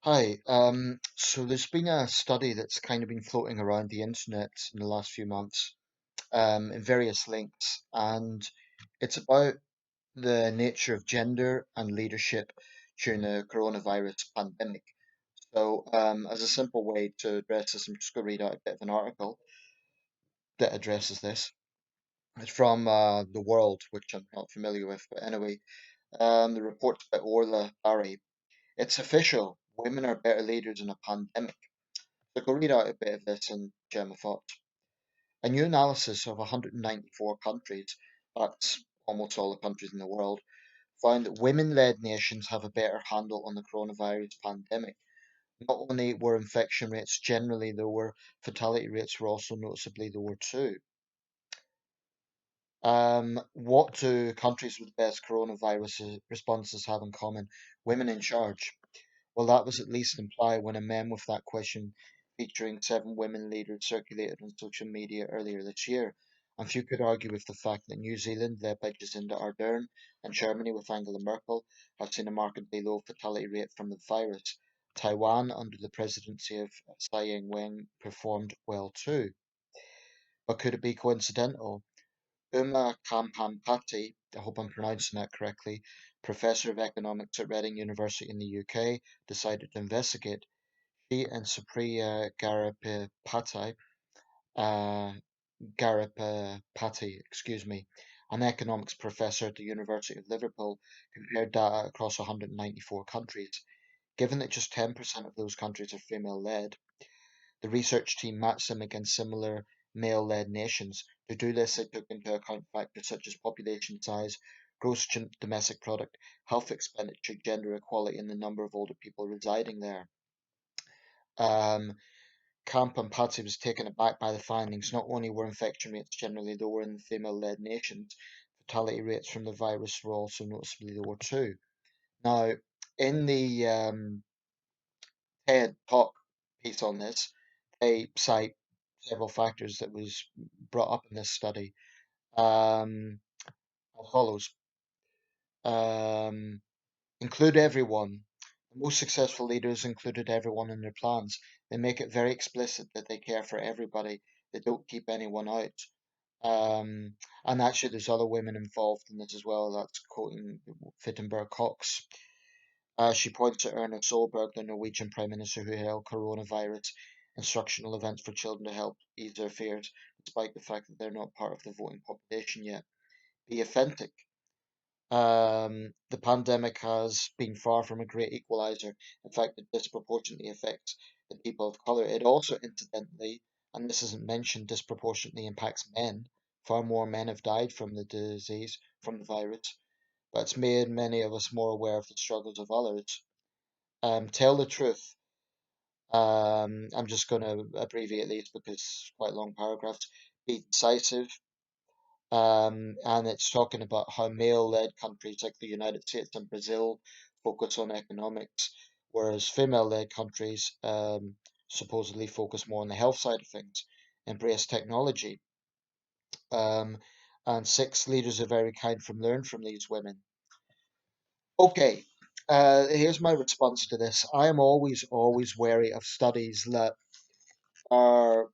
Hi. So there's been a study that's kind of been floating around the internet in the last few months, in various links, and it's about the nature of gender and leadership during the coronavirus pandemic. So, as a simple way to address this, I'm just going to read out a bit of an article that addresses this. It's from The World, which I'm not familiar with, but anyway, the report's by Orla Barry. It's official. Women are better leaders in a pandemic. So go read out a bit of this and share my thoughts. A new analysis of 194 countries, that's almost all the countries in the world, found that women-led nations have a better handle on the coronavirus pandemic. Not only were infection rates generally lower, fatality rates were also noticeably lower too. What do countries with best coronavirus responses have in common? Women in charge. Well, that was at least implied when a meme with that question featuring seven women leaders circulated on social media earlier this year. And few could argue with the fact that New Zealand, led by Jacinda Ardern, and Germany with Angela Merkel, have seen a markedly low fatality rate from the virus. Taiwan, under the presidency of Tsai Ing-wen, performed well too. But could it be coincidental? Uma Kampampati, I hope I'm pronouncing that correctly, professor of economics at Reading University in the UK, decided to investigate. She and Supriya uh, Garipati, excuse me, an economics professor at the University of Liverpool, compared data across 194 countries. Given that just 10% of those countries are female-led, the research team matched them against similar male-led nations. To do this, they took into account factors such as population size, gross domestic product, health expenditure, gender equality, and the number of older people residing there. Um, Camp and Patsy was taken aback by the findings. Not only were infection rates generally lower in the female-led nations, fatality rates from the virus were also noticeably lower too. Now, in the TED Talk piece on this, they cite several factors that was brought up in this study, as follows. Um, Include everyone. The most successful leaders included everyone in their plans. They make it very explicit that they care for everybody. They don't keep anyone out. Um, and actually, there's other women involved in this as well. That's quoting Wittenberg Cox. She points to Erna Solberg, the Norwegian Prime Minister who held coronavirus instructional events for children to help ease their fears, despite the fact that they're not part of the voting population yet. Be authentic. The pandemic has been far from a great equalizer. In fact, it disproportionately affects the people of color. It also, incidentally, and this isn't mentioned, disproportionately impacts men. Far more men have died from the disease, from the virus, but it's made many of us more aware of the struggles of others. Tell the truth. I'm just going to abbreviate these because it's quite long paragraphs. Be decisive. And it's talking about how male-led countries like the United States and Brazil focus on economics, whereas female-led countries supposedly focus more on the health side of things, embrace technology. Um, and six, leaders are very kind from learn from these women. Okay, here's my response to this. I am always wary of studies that are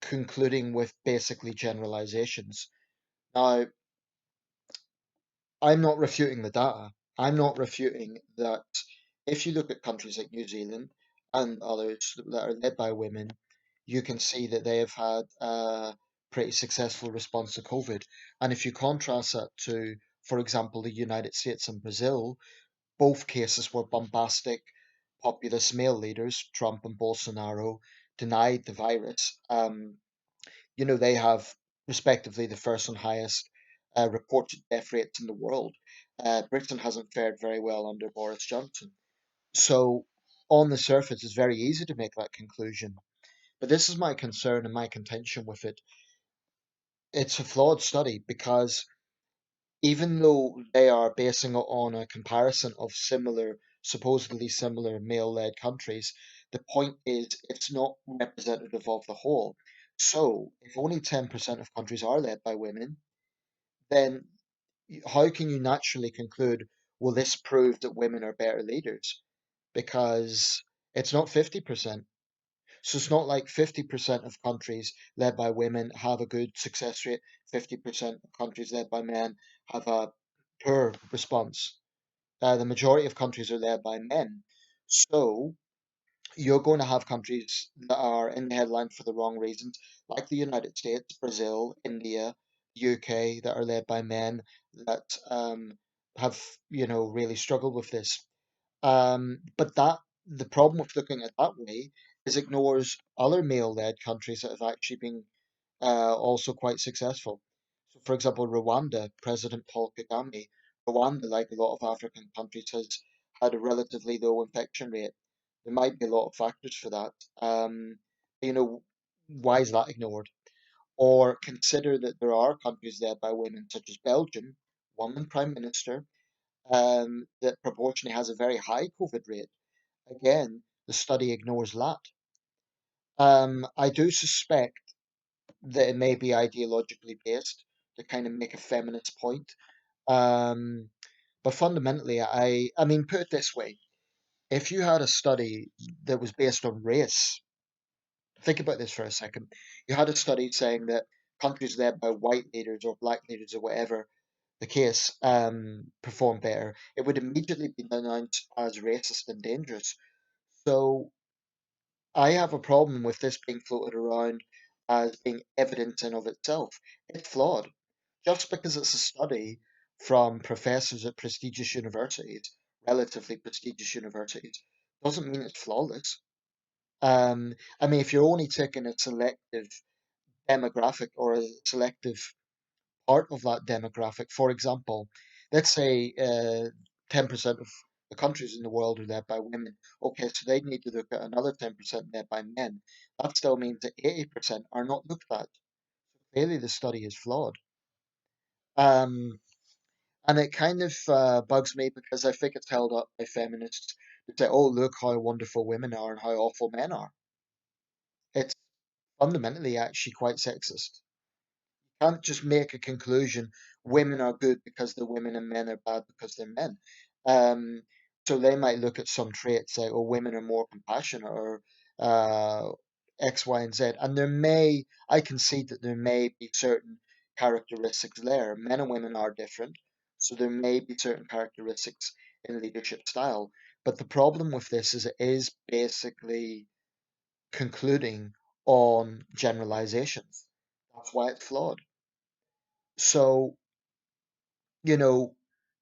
concluding with basically generalizations. Now, I'm not refuting the data. I'm not refuting that if you look at countries like New Zealand and others that are led by women, you can see that they have had a pretty successful response to COVID. And if you contrast that to, for example, the United States and Brazil, both cases were bombastic, populist male leaders, Trump and Bolsonaro, denied the virus. They have respectively the first and highest reported death rates in the world. Britain hasn't fared very well under Boris Johnson. So, on the surface, it's very easy to make that conclusion. But this is my concern and my contention with it. It's a flawed study because even though they are basing it on a comparison of supposedly similar male led countries, the point is it's not representative of the whole. So, if only 10% of countries are led by women, then how can you naturally conclude, well, this proved that women are better leaders? Because It's not 50%. So it's not like 50% of countries led by women have a good success rate, 50% of countries led by men have a poor response. The majority of countries are led by men. So you're going to have countries that are in the headline for the wrong reasons, like the United States, Brazil, India, UK, that are led by men that have, really struggled with this. But the problem with looking at it that way is ignores other male-led countries that have actually been also quite successful. So, for example, Rwanda, President Paul Kagame, Rwanda, like a lot of African countries, has had a relatively low infection rate. There might be a lot of factors for that. You know, why is that ignored? Or consider that there are countries led by women, such as Belgium, woman prime minister, that proportionally has a very high COVID rate. Again, the study ignores that. I do suspect that it may be ideologically based to kind of make a feminist point. Um, but fundamentally, I mean, put it this way: if you had a study that was based on race, think about this for a second. You had a study saying that countries led by white leaders or black leaders or whatever the case perform better. It would immediately be denounced as racist and dangerous. So I have a problem with this being floated around as being evidence in of itself. It's flawed. Just because it's a study from professors at prestigious universities, relatively prestigious universities, doesn't mean it's flawless. I mean, if you're only taking a selective demographic or a selective part of that demographic, for example, let's say 10% of the countries in the world are led by women. Okay, so they need to look at another 10% led by men. That still means that 80% are not looked at. Clearly, the study is flawed. Um, and it kind of bugs me because I think it's held up by feminists to say, oh, look how wonderful women are and how awful men are. It's fundamentally actually quite sexist. Can't just make a conclusion women are good because they're women and men are bad because they're men. Um, so they might look at some traits like, oh, women are more compassionate or uh, X, Y, and Z. And I concede that there may be certain characteristics there. Men and women are different. So there may be certain characteristics in leadership style. But the problem with this is it is basically concluding on generalizations. That's why it's flawed. So, you know,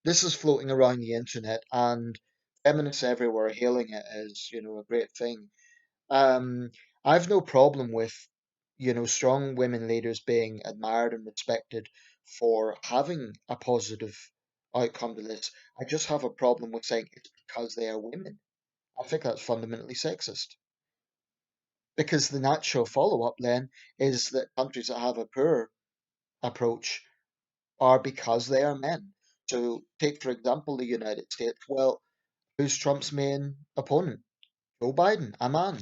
this is floating around the internet and feminists everywhere are hailing it as, a great thing. Um, I've no problem with, strong women leaders being admired and respected for having a positive outcome to this. I just have a problem with saying it's because they are women. I think that's fundamentally sexist. Because the natural follow-up then is that countries that have a poor approach are because they are men. So take, for example, the United States. Well, who's Trump's main opponent? Joe Biden, a man.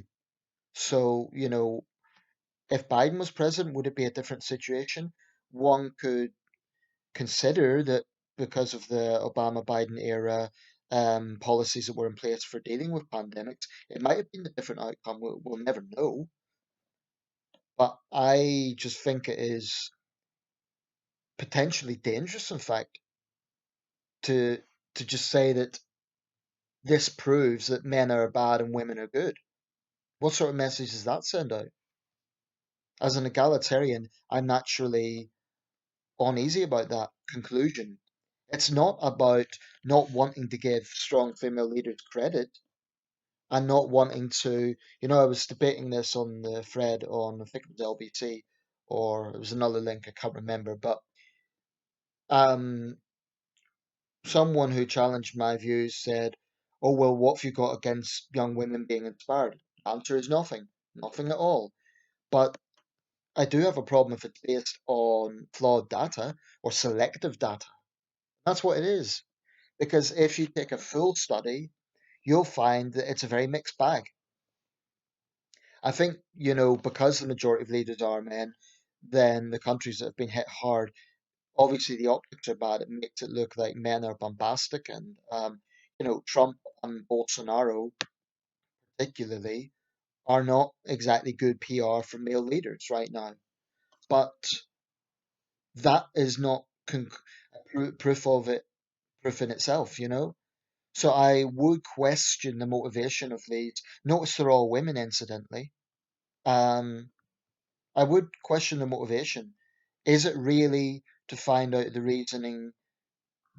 So, if Biden was president, would it be a different situation? One could consider that because of the Obama Biden era policies that were in place for dealing with pandemics, it might have been a different outcome. We'll never know. But I just think it is potentially dangerous, in fact, to just say that this proves that men are bad and women are good. What sort of message does that send out? As an egalitarian, I'm naturally uneasy about that conclusion. It's not about not wanting to give strong female leaders credit and not wanting to, I was debating this on the thread on, I think it was LBT or it was another link, I can't remember, but um, someone who challenged my views said, oh, well, what have you got against young women being inspired? The answer is nothing, nothing at all. But I do have a problem if it's based on flawed data or selective data. That's what it is. Because if you take a full study, you'll find that it's a very mixed bag. I think, because the majority of leaders are men, then the countries that have been hit hard, obviously the optics are bad. It makes it look like men are bombastic. And, Trump and Bolsonaro particularly, are not exactly good PR for male leaders right now. But that is not proof of it, proof in itself, you know? So I would question the motivation of these. Notice they're all women, incidentally. Um, I would question the motivation. Is it really to find out the reasoning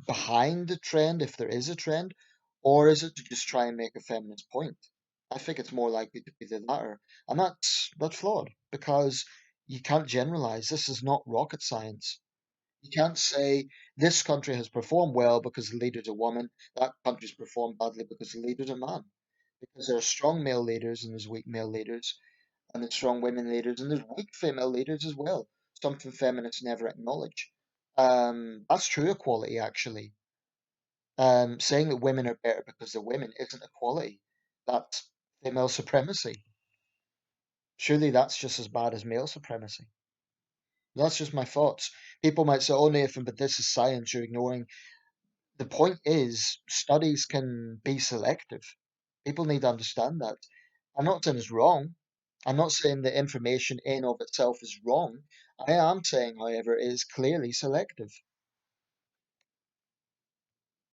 behind the trend, if there is a trend, or is it to just try and make a feminist point? I think it's more likely to be the latter, and that's flawed because you can't generalize. This is not rocket science. You can't say this country has performed well because the leader's a woman, that country's performed badly because the leader's a man. Because there are strong male leaders and there's weak male leaders, and there's strong women leaders and there's weak female leaders as well. Something feminists never acknowledge. That's true equality, actually. Saying that women are better because they're women isn't equality. That's female supremacy. Surely that's just as bad as male supremacy. That's just my thoughts. People might say, oh, Nathan, but this is science, you're ignoring. The point is, studies can be selective. People need to understand that. I'm not saying it's wrong. I'm not saying the information in of itself is wrong. I am saying, however, it is clearly selective.